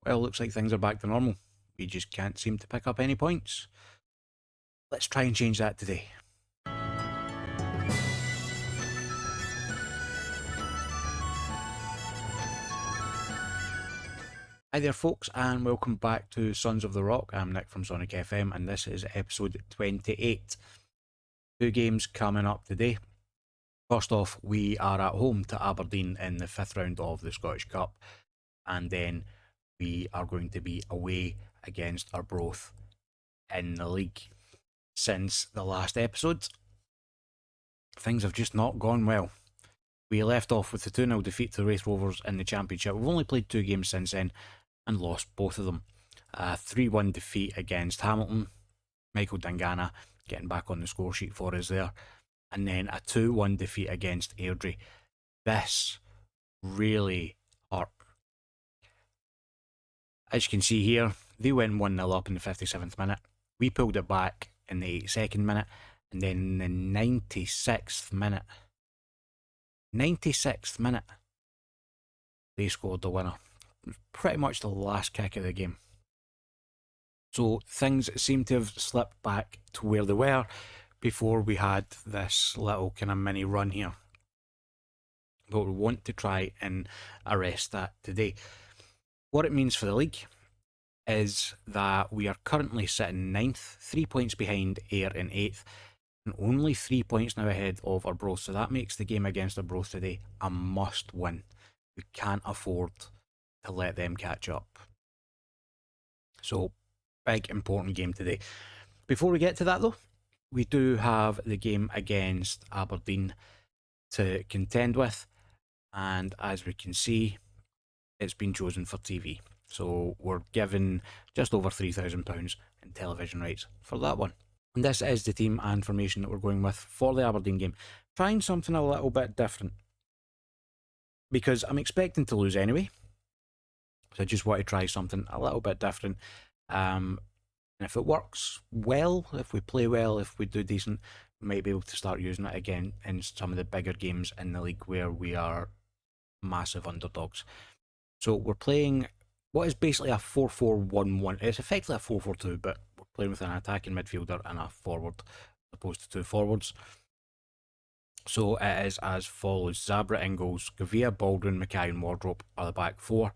Well, looks like things are back to normal. We just can't seem to pick up any points. Let's try and change that today. Hi there folks, and welcome back to Sons of the Rock. I'm Nick from SonickFM, and this is episode 28. 2 games coming up today. First off, we are at home to Aberdeen in the 5th round of the Scottish Cup, and then we are going to be away against Arbroath in the league. Since the last episode, things have just not gone well. We left off with the 2-0 defeat to the Wraith Rovers in the Championship. We've only played 2 games since then and lost both of them. A 3-1 defeat against Hamilton, Michael Dangana getting back on the score sheet for us there, and then a 2-1 defeat against Airdrie. This really hurt. As you can see here, they went 1-0 up in the 57th minute. We pulled it back in the 82nd minute, and then in the 96th minute, they scored the winner. It was pretty much the last kick of the game. So things seem to have slipped back to where they were before we had this little kind of mini run here. But we want to try and arrest that today. What it means for the league is that we are currently sitting 9th, 3 points behind Ayr in 8th, and only 3 points now ahead of Arbroath. So that makes the game against Arbroath today a must win. We can't afford to let them catch up. So, big important game today. Before we get to that though, we do have the game against Aberdeen to contend with, and as we can see, it's been chosen for TV. So we're given just over £3,000 in television rights for that one. And this is the team and formation that we're going with for the Aberdeen game. Trying something a little bit different, because I'm expecting to lose anyway. So I just want to try something a little bit different. And if it works well, if we play well, if we do decent, we might be able to start using it again in some of the bigger games in the league where we are massive underdogs. So we're playing what is basically a 4-4-1-1. It's effectively a 4-4-2, but we're playing with an attacking midfielder and a forward, as opposed to 2 forwards. So it is as follows: Zabra in goals, Gavia, Baldwin, Mackay and Wardrope are the back 4.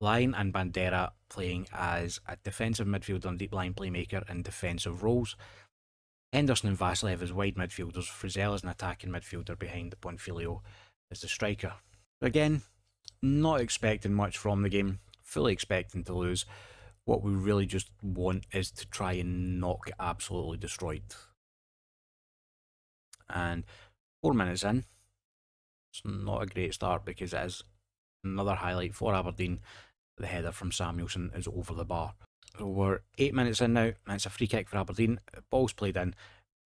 Lyon and Bandera playing as a defensive midfielder and deep line playmaker in defensive roles. Henderson and Vasilev as wide midfielders. Frizzell as an attacking midfielder behind Bonfilio as the striker. Again, not expecting much from the game. Fully expecting to lose. What we really just want is to try and not get absolutely destroyed. And 4 minutes in, it's not a great start because it is another highlight for Aberdeen. The header from Samuelson is over the bar. So we're 8 minutes in now, and it's a free kick for Aberdeen. The ball's played in.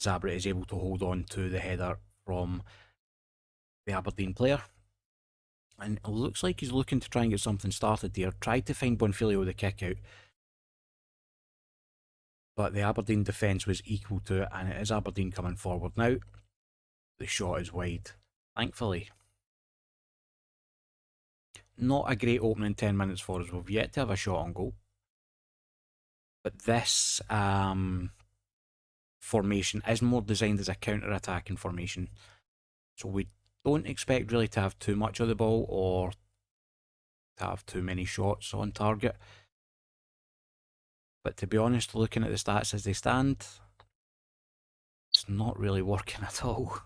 Zabra is able to hold on to the header from the Aberdeen player. And it looks like he's looking to try and get something started here. Tried to find Bonfilio with a kick out, but the Aberdeen defence was equal to it, and it is Aberdeen coming forward now. The shot is wide, thankfully. Not a great opening 10 minutes for us. We've yet to have a shot on goal. But this formation is more designed as a counter-attacking formation. So we don't expect really to have too much of the ball or to have too many shots on target. But to be honest, looking at the stats as they stand, it's not really working at all.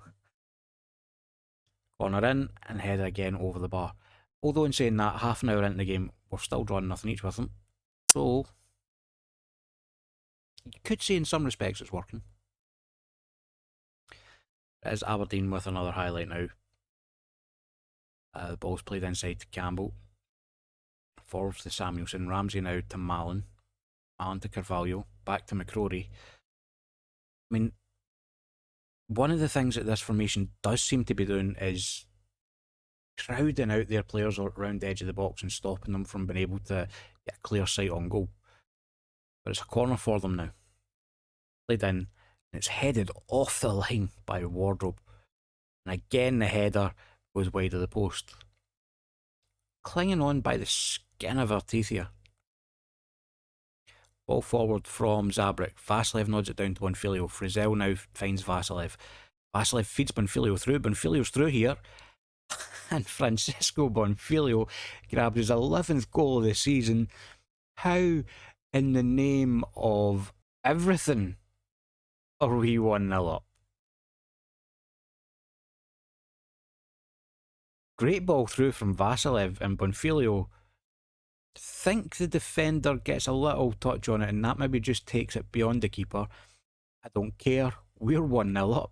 Corner in and head again over the bar. Although in saying that, half an hour into the game, we're still drawing nothing each with them. So, you could say in some respects it's working. It is Aberdeen with another highlight now. The ball's played inside to Campbell. Forwards to Samuelson. Ramsey now to Mallon. Mallon to Carvalho. Back to McCrory. I mean, one of the things that this formation does seem to be doing is crowding out their players around the edge of the box and stopping them from being able to get a clear sight on goal. But it's a corner for them now. Played in, and it's headed off the line by Wardrope. And again the header goes wide of the post. Clinging on by the skin of our teeth here. Ball forward from Zabrak. Vasilev nods it down to Bonfilio. Frizzell now finds Vasilev. Vasilev feeds Bonfilio through. Bonfilio's through here. And Francisco Bonfilio grabs his 11th goal of the season. How in the name of everything are we 1-0 up? Great ball through from Vasilev, and Bonfilio, think the defender gets a little touch on it and that maybe just takes it beyond the keeper. I don't care. We're 1-0 up.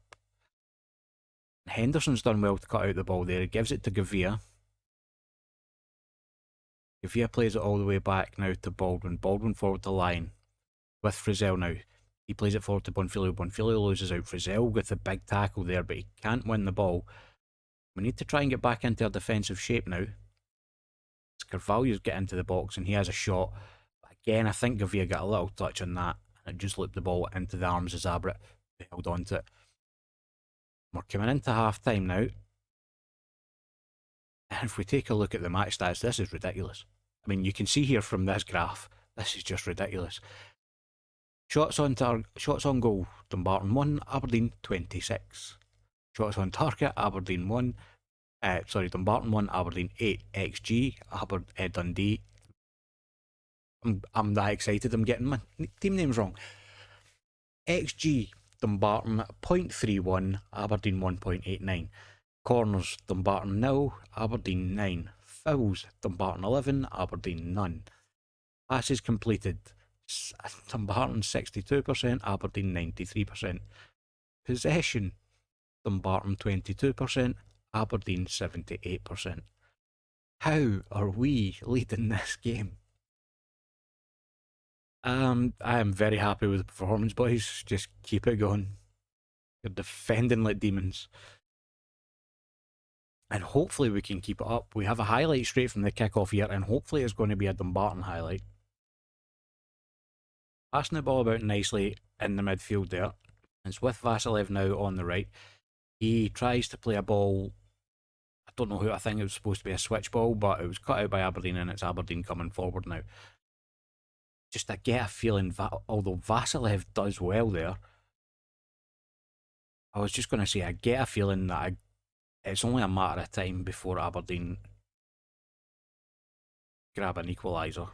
Henderson's done well to cut out the ball there. He gives it to Gavia. Gavia plays it all the way back now to Baldwin. Baldwin forward to Lyon with Frizzell now. He plays it forward to Bonfilio. Bonfilio loses out. Frizzell with the big tackle there, but he can't win the ball. We need to try and get back into our defensive shape now. Carvalho's get into the box and he has a shot. But again, I think Gavia got a little touch on that and it just looped the ball into the arms of Zabret, who held on to it. We're coming into half time now. And if we take a look at the match stats, this is ridiculous. I mean, you can see here from this graph, this is just ridiculous. Shots on goal, Dumbarton 1, Aberdeen 26. Shots on target, Aberdeen 1. Dumbarton 1, Aberdeen 8. XG, Dundee. I'm that excited, I'm getting my team names wrong. XG, Dumbarton 0.31, Aberdeen 1.89. Corners, Dumbarton 0, Aberdeen 9. Fouls, Dumbarton 11, Aberdeen none. Passes completed, Dumbarton 62%, Aberdeen 93%. Possession, Dumbarton 22%, Aberdeen 78%. How are we leading this game? I am very happy with the performance, boys. Just keep it going. You're defending like demons. And hopefully we can keep it up. We have a highlight straight from the kickoff here, and hopefully it's going to be a Dumbarton highlight. Passing the ball about nicely in the midfield there. It's with Vasilev now on the right. He tries to play a ball. I don't know who, I think it was supposed to be a switch ball, but it was cut out by Aberdeen and it's Aberdeen coming forward now. Just I get a feeling that although Vasilev does well there, I was just going to say I get a feeling that it's only a matter of time before Aberdeen grab an equaliser,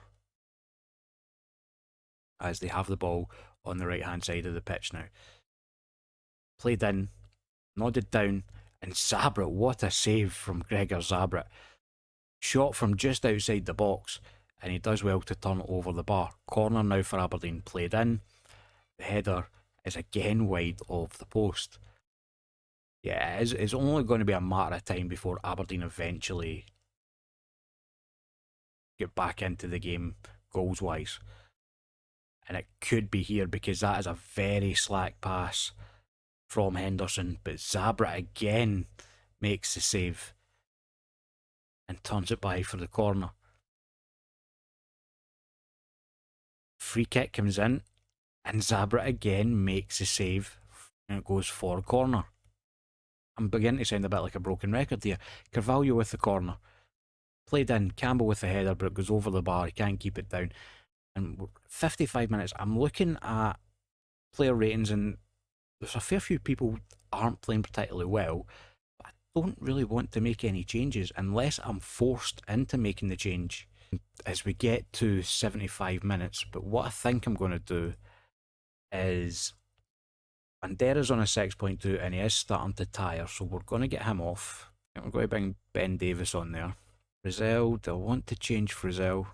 as they have the ball on the right hand side of the pitch now. Played in, nodded down, and Zabret, what a save from Gregor Zabret. Shot from just outside the box, and he does well to turn it over the bar. Corner now for Aberdeen, played in. The header is again wide of the post. Yeah, it's only going to be a matter of time before Aberdeen eventually get back into the game goals wise. And it could be here because that is a very slack pass from Henderson, but Zabret again makes the save and turns it by for the corner. Free kick comes in and Zabret again makes the save and it goes for a corner. I'm beginning to sound a bit like a broken record here. Carvalho with the corner. Played in, Campbell with the header, but it goes over the bar, he can't keep it down. And 55 minutes, I'm looking at player ratings and there's a fair few people aren't playing particularly well, but I don't really want to make any changes unless I'm forced into making the change as we get to 75 minutes. But what I think I'm going to do is Bandera's on a 6.2 and he is starting to tire, so we're going to get him off. We're going to bring Ben Davis on there. Frizzell, do I want to change Frizzell?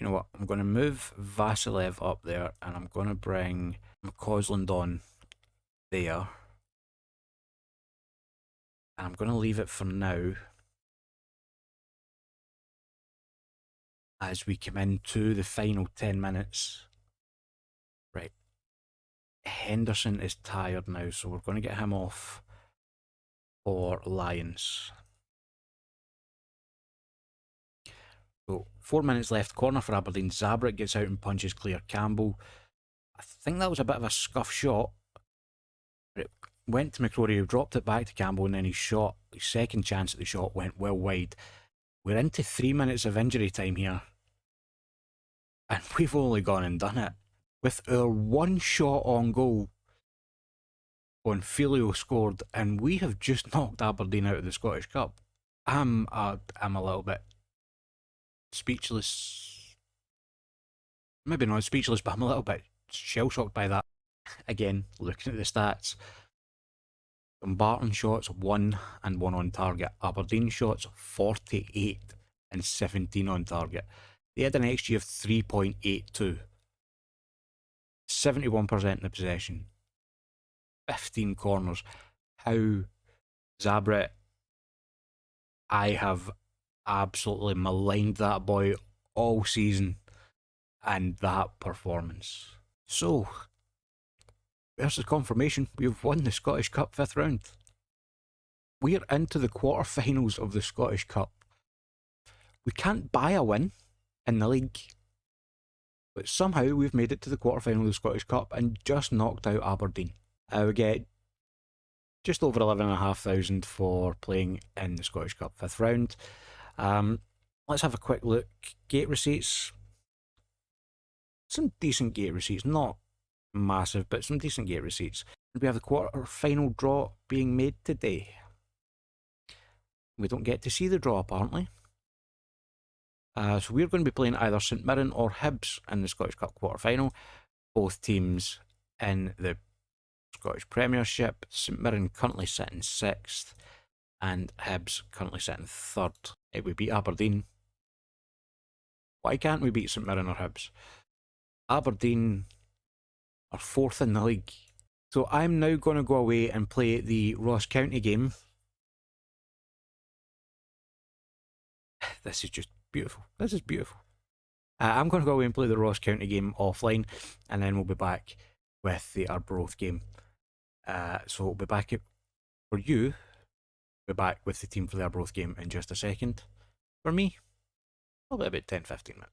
You know what, I'm going to move Vasilev up there and I'm going to bring McCausland on there. And I'm going to leave it for now as we come into the final 10 minutes. Right. Henderson is tired now, so we're going to get him off for Lions. So 4 minutes left, corner for Aberdeen. Zabret gets out and punches clear. Campbell, I think that was a bit of a scuff shot. It went to McCrory, who dropped it back to Campbell, and then his second chance at the shot went well wide. We're into 3 minutes of injury time here. And we've only gone and done it. With our one shot on goal when Filio scored, and we have just knocked Aberdeen out of the Scottish Cup. I'm a little bit speechless. Maybe not speechless, but I'm a little bit shell-shocked by that. Again, looking at the stats, Dumbarton shots 1 and 1 on target. Aberdeen shots 48 and 17 on target. They had an XG of 3.82. 71% in the possession. 15 corners. How Zabret, I have absolutely maligned that boy all season, and that performance. So, there's the confirmation. We've won the Scottish Cup 5th round. We're into the quarterfinals of the Scottish Cup. We can't buy a win in the league, but somehow we've made it to the quarterfinal of the Scottish Cup and just knocked out Aberdeen. We get just over 11,500 for playing in the Scottish Cup 5th round. Let's have a quick look. Gate receipts. Some decent gate receipts, not massive, but some decent gate receipts. We have the quarter-final draw being made today. We don't get to see the draw, apparently. So we're going to be playing either St Mirren or Hibs in the Scottish Cup quarter-final. Both teams in the Scottish Premiership. St Mirren currently sitting 6th, and Hibs currently sitting 3rd. If we beat Aberdeen, why can't we beat St Mirren or Hibs? Aberdeen are 4th in the league. So I'm now going to go away and play the Ross County game. This is just beautiful. This is beautiful. I'm going to go away and play the Ross County game offline, and then we'll be back with the Arbroath game. So we'll be back for you. We'll be back with the team for the Arbroath game in just a second. For me, probably about 10-15 minutes.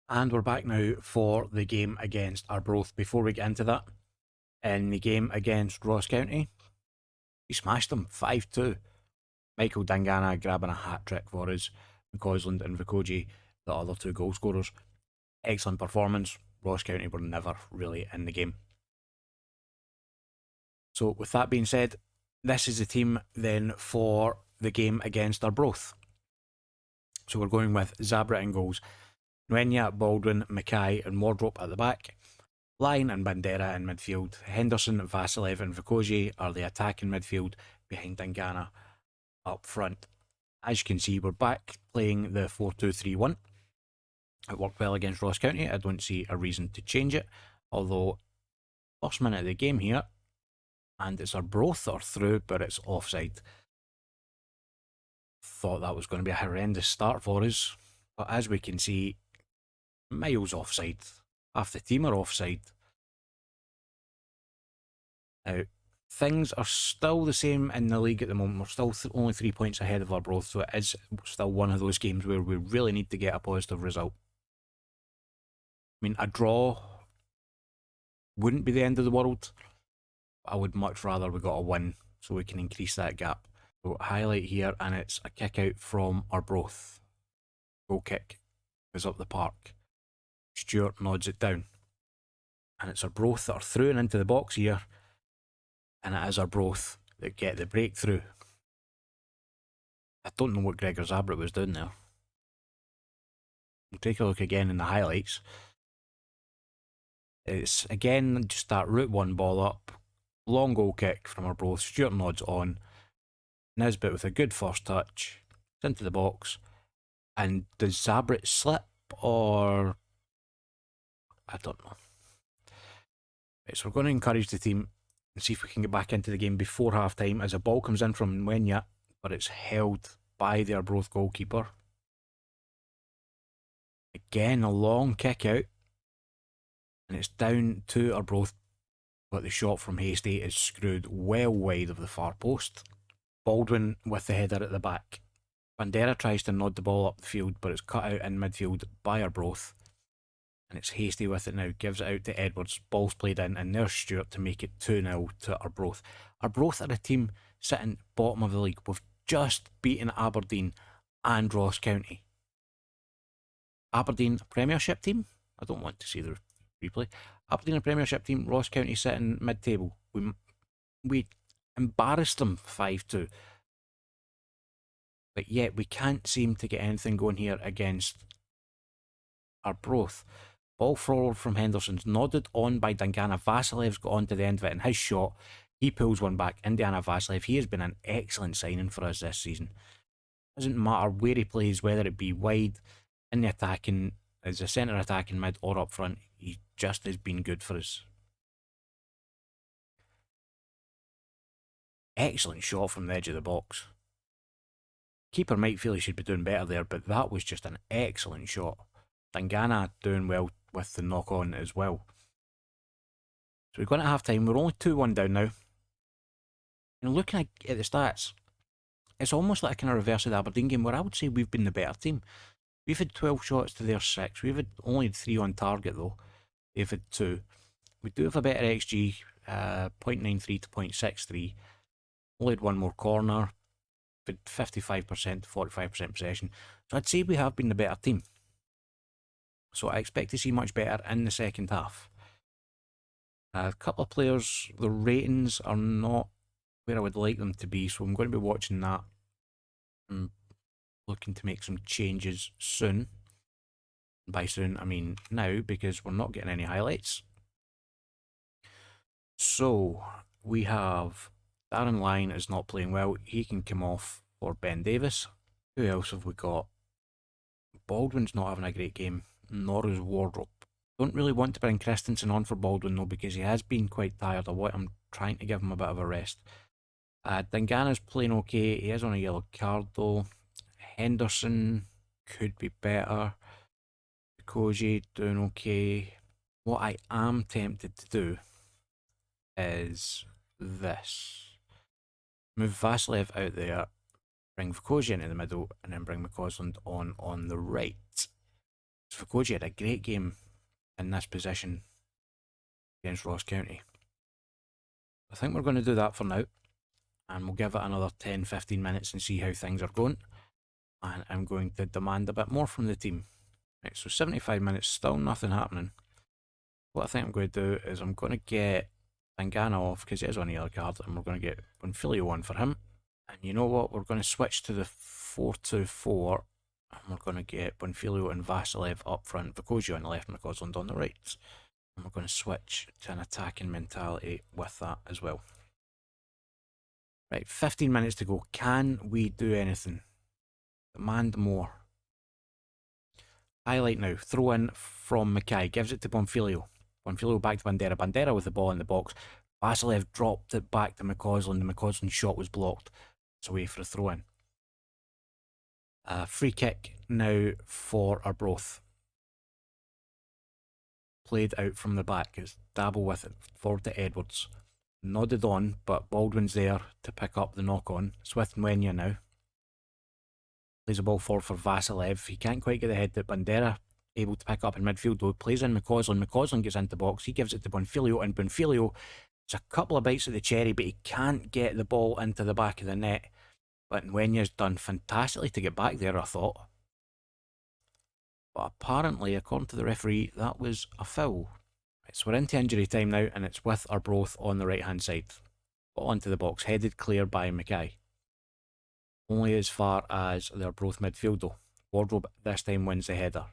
And we're back now for the game against Arbroath. Before we get into that, in the game against Ross County, we smashed them 5-2. Michael Dangana grabbing a hat-trick for us. McCausland and Vikoji, the other 2 goal scorers. Excellent performance. Ross County were never really in the game. So with that being said, this is the team then for the game against Arbroath. So we're going with Zabret in goals. Nuenya, Baldwin, Mackay and Wardrope at the back. Lyon and Bandera in midfield. Henderson, Vasilev and Vikoji are the attacking midfield behind Dangana up front. As you can see, we're back playing the 4-2-3-1. It worked well against Ross County. I don't see a reason to change it. Although, first minute of the game here, and it's Arbroath that are through, but it's offside. Thought that was going to be a horrendous start for us. But as we can see, miles offside. Half the team are offside. Now, things are still the same in the league at the moment. We're still only 3 points ahead of Arbroath, so it is still one of those games where we really need to get a positive result. I mean, a draw wouldn't be the end of the world. I would much rather we got a win so we can increase that gap. So highlight here, and it's a kick out from Arbroath. Goal kick goes up the park. Stewart nods it down, and it's Arbroath that are through and into the box here, and it is Arbroath that get the breakthrough. I don't know what Gregor Zabret was doing there. We'll take a look again in the highlights. It's again just that route one ball up, long goal kick from Arbroath. Stewart nods on. Nisbet with a good first touch. It's into the box. And does Zabret slip, or I don't know. Right, so we're going to encourage the team and see if we can get back into the game before half time as a ball comes in from Nuenya, but it's held by the Arbroath goalkeeper. Again, a long kick out, and it's down to Arbroath, but the shot from Hasty is screwed well wide of the far post. Baldwin with the header at the back. Bandera tries to nod the ball up the field, but it's cut out in midfield by Arbroath. And it's Hasty with it now, gives it out to Edwards. Ball's played in, and there's Stewart to make it 2-0 to Arbroath. Arbroath are a team sitting bottom of the league. We've just beaten Aberdeen and Ross County. Aberdeen Premiership team. I don't want to see the replay. Aberdeen Premiership team, Ross County sitting mid-table. We embarrassed them 5-2. But yet we can't seem to get anything going here against Arbroath. Ball forward from Henderson's nodded on by Dangana. Vasilev's got on to the end of it, and his shot, he pulls one back. Indiana Vasilev, he has been an excellent signing for us this season. Doesn't matter where he plays, whether it be wide, in the attacking, as a centre attacking mid, or up front, he just has been good for us. Excellent shot from the edge of the box. Keeper might feel he should be doing better there, but that was just an excellent shot. Dangana doing well with the knock on as well. So we're going to half time. We're only 2-1 down now. And looking at the stats, it's almost like a kind of reverse of the Aberdeen game, where I would say we've been the better team. We've had 12 shots to their 6. We've had only 3 on target though. They've had 2. We do have a better XG, 0.93 to 0.63. Only had 1 more corner. But 55% to 45% possession. So I'd say we have been the better team. So I expect to see much better in the second half. A couple of players, the ratings are not where I would like them to be, so I'm going to be watching that. I'm looking to make some changes soon. By soon, I mean now, because we're not getting any highlights. So we have Darren Lyon is not playing well. He can come off for Ben Davis. Who else have we got? Baldwin's not having a great game, nor is Wardrobe. Don't really want to bring Christensen on for Baldwin though, because he has been quite tired. I'm trying to give him a bit of a rest. Dangana's playing okay. He is on a yellow card though. Henderson could be better. Koji doing okay. What I am tempted to do is this. Move Vasilev out there, bring Vukoji into the middle, and then bring McCausland on the right. Vukoji had a great game in this position against Ross County. I think we're going to do that for now, and we'll give it another 10-15 minutes and see how things are going. And I'm going to demand a bit more from the team. Right, so 75 minutes, still nothing happening. What I think I'm going to do is I'm going to get Dangana off because he is on the yellow card, and we're going to get Bonfilio on for him. And you know what? We're going to switch to the 4-2-4, and we're going to get Bonfilio and Vasilev up front, Vukoji on the left and McCausland on the right. And we're going to switch to an attacking mentality with that as well. Right, 15 minutes to go. Can we do anything? Demand more. Highlight now. Throw in from Mackay. Gives it to Bonfilio. Bonfilio back to Bandera. Bandera with the ball in the box. Vasilev dropped it back to McCausland. The McCausland shot was blocked. It's away for a throw in. Free kick now for Arbroath. Played out from the back. It's Dabble with it. Forward to Edwards. Nodded on, but Baldwin's there to pick up the knock on. It's with Nwenya now. Plays the ball forward for Vasilev. He can't quite get the head to Bandera. Able to pick up in midfield though. Plays in McCausland. McCausland gets into the box. He gives it to Bonfilio, and Bonfilio, it's a couple of bites of the cherry, but he can't get the ball into the back of the net. But Nwenya's done fantastically to get back there, I thought. But apparently, according to the referee, that was a foul. Right, so we're into injury time now, and it's with Arbroath on the right hand side. Ball into the box, headed clear by Mackay. Only as far as the Arbroath midfield though. Wardrobe this time wins the header.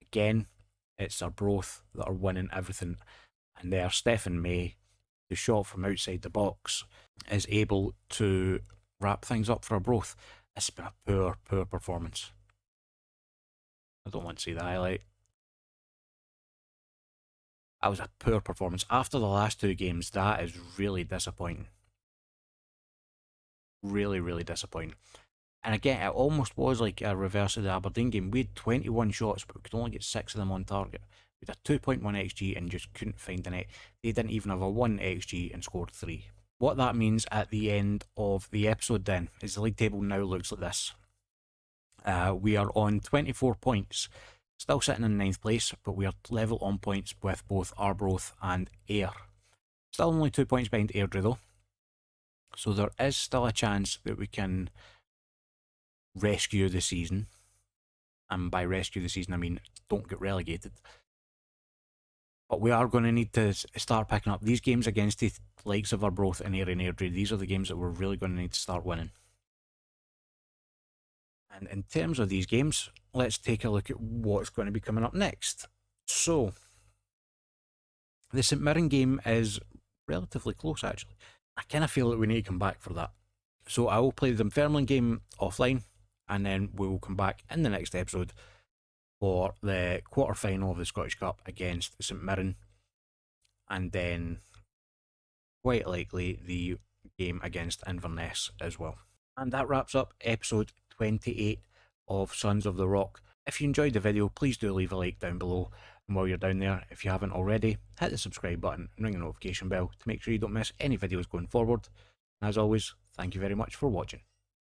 Again, it's Arbroath that are winning everything. And there, Stephen May, the shot from outside the box, is able to wrap things up for Arbroath. It's been a poor performance. I don't want to see the highlight. That was a poor performance. After the last 2 games, that is really disappointing. Really disappointing. And again, it almost was like a reverse of the Aberdeen game. We had 21 shots, but we could only get 6 of them on target. We had a 2.1 XG and just couldn't find the net. They didn't even have a 1 XG and scored 3. What that means at the end of the episode then is the league table now looks like this. We are on 24 points. Still sitting in 9th place, but we are level on points with both Arbroath and Ayr. Still only 2 points behind Airdrie though. So there is still a chance that we can rescue the season and by rescue the season I mean don't get relegated. But we are going to need to start picking up these games against the likes of Arbroath and Ayr and Airdrie. These are the games that we're really going to need to start winning. And in terms of these games, let's take a look at what's going to be coming up next. So, the St Mirren game is relatively close actually. I kind of feel that we need to come back for that. So I will play the Dunfermline game offline, and then we will come back in the next episode for the quarter final of the Scottish Cup against St Mirren, and then quite likely the game against Inverness as well. And that wraps up episode 28 of Sons of the Rock. If you enjoyed the video, please do leave a like down below. And while you're down there, if you haven't already, hit the subscribe button and ring the notification bell to make sure you don't miss any videos going forward. And as always, thank you very much for watching.